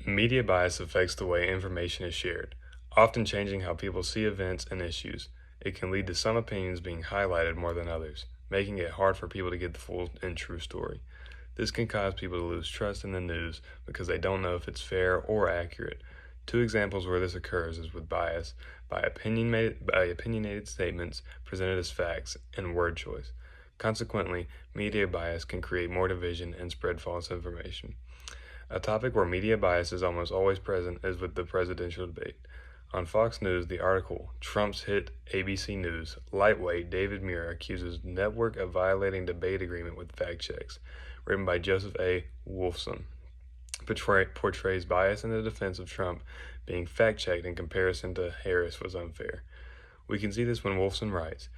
Media bias affects the way information is shared, often changing how people see events and issues. It can lead to some opinions being highlighted more than others, making it hard for people to get the full and true story. This can cause people to lose trust in the news because they don't know if it's fair or accurate. Two examples where this occurs is with bias by opinionated statements presented as facts and word choice. Consequently, media bias can create more division and spread false information. A topic where media bias is almost always present is with the presidential debate. On Fox News, the article, Trump's Hit ABC News, lightweight David Muir accuses network of violating debate agreement with fact checks, written by Joseph A. Wolfson, portrays bias in the defense of Trump being fact-checked in comparison to Harris was unfair. We can see this when Wolfson writes,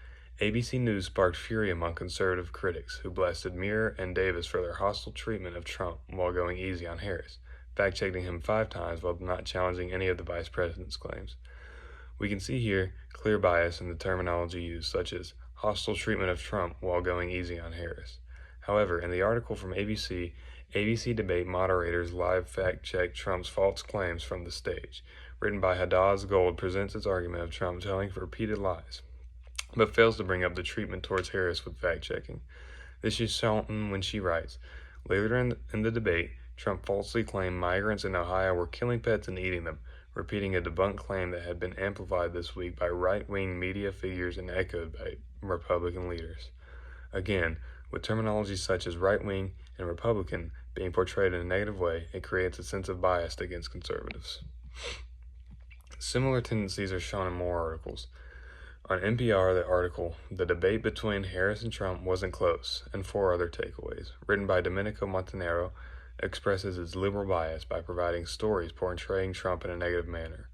ABC News sparked fury among conservative critics who blasted Muir and Davis for their hostile treatment of Trump while going easy on Harris, fact-checking him 5 times while not challenging any of the vice president's claims. We can see here clear bias in the terminology used, such as hostile treatment of Trump while going easy on Harris. However, in the article from ABC debate moderators live fact-check Trump's false claims from the stage. Written by Hadaz Gold presents its argument of Trump telling repeated lies, but fails to bring up the treatment towards Harris with fact-checking. This is shown when she writes, later in the debate, Trump falsely claimed migrants in Ohio were killing pets and eating them, repeating a debunked claim that had been amplified this week by right-wing media figures and echoed by Republican leaders. Again, with terminology such as right-wing and Republican being portrayed in a negative way, it creates a sense of bias against conservatives. Similar tendencies are shown in more articles. On NPR, the article, The Debate Between Harris and Trump Wasn't Close, and 4 other takeaways, written by Domenico Montanaro, expresses its liberal bias by providing stories portraying Trump in a negative manner.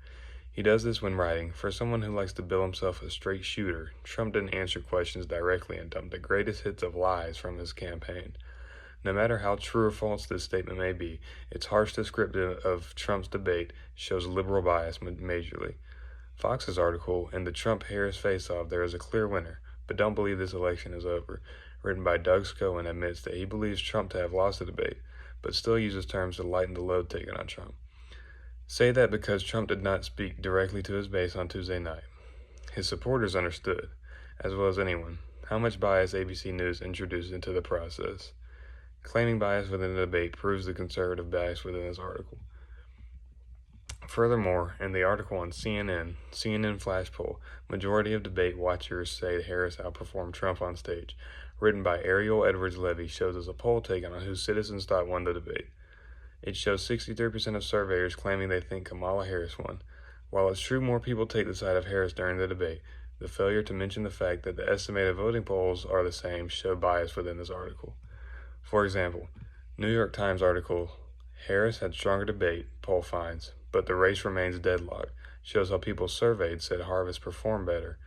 He does this when writing, for someone who likes to bill himself a straight shooter, Trump didn't answer questions directly and dumped the greatest hits of lies from his campaign. No matter how true or false this statement may be, its harsh description of Trump's debate shows liberal bias majorly. Fox's article, in the Trump-Harris face-off, there is a clear winner, but don't believe this election is over, written by Doug Scowen, admits that he believes Trump to have lost the debate, but still uses terms to lighten the load taken on Trump. Say that because Trump did not speak directly to his base on Tuesday night. His supporters understood, as well as anyone, how much bias ABC News introduced into the process. Claiming bias within the debate proves the conservative bias within this article. Furthermore, in the article on CNN Flash Poll, majority of debate watchers say Harris outperformed Trump on stage, written by Ariel Edwards Levy, shows us a poll taken on who citizens thought won the debate. It shows 63% of surveyors claiming they think Kamala Harris won. While it's true more people take the side of Harris during the debate, the failure to mention the fact that the estimated voting polls are the same show bias within this article. For example, New York Times article, Harris had stronger debate, poll finds, but the race remains deadlocked, shows how people surveyed said Harris performed better,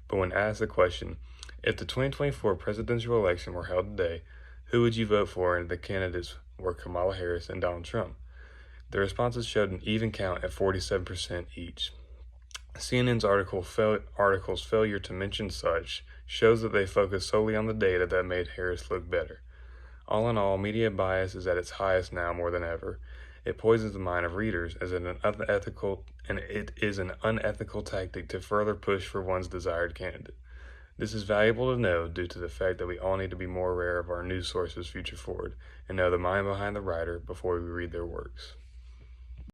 but when asked the question, if the 2024 presidential election were held today, who would you vote for? And the candidates were Kamala Harris and Donald Trump. The responses showed an even count at 47% each. CNN's article's failure to mention such shows that they focus solely on the data that made Harris look better. All in all, media bias is at its highest now more than ever. It poisons the mind of readers as it is an unethical tactic to further push for one's desired candidate. This is valuable to know due to the fact that we all need to be more aware of our news sources future forward and know the mind behind the writer before we read their works.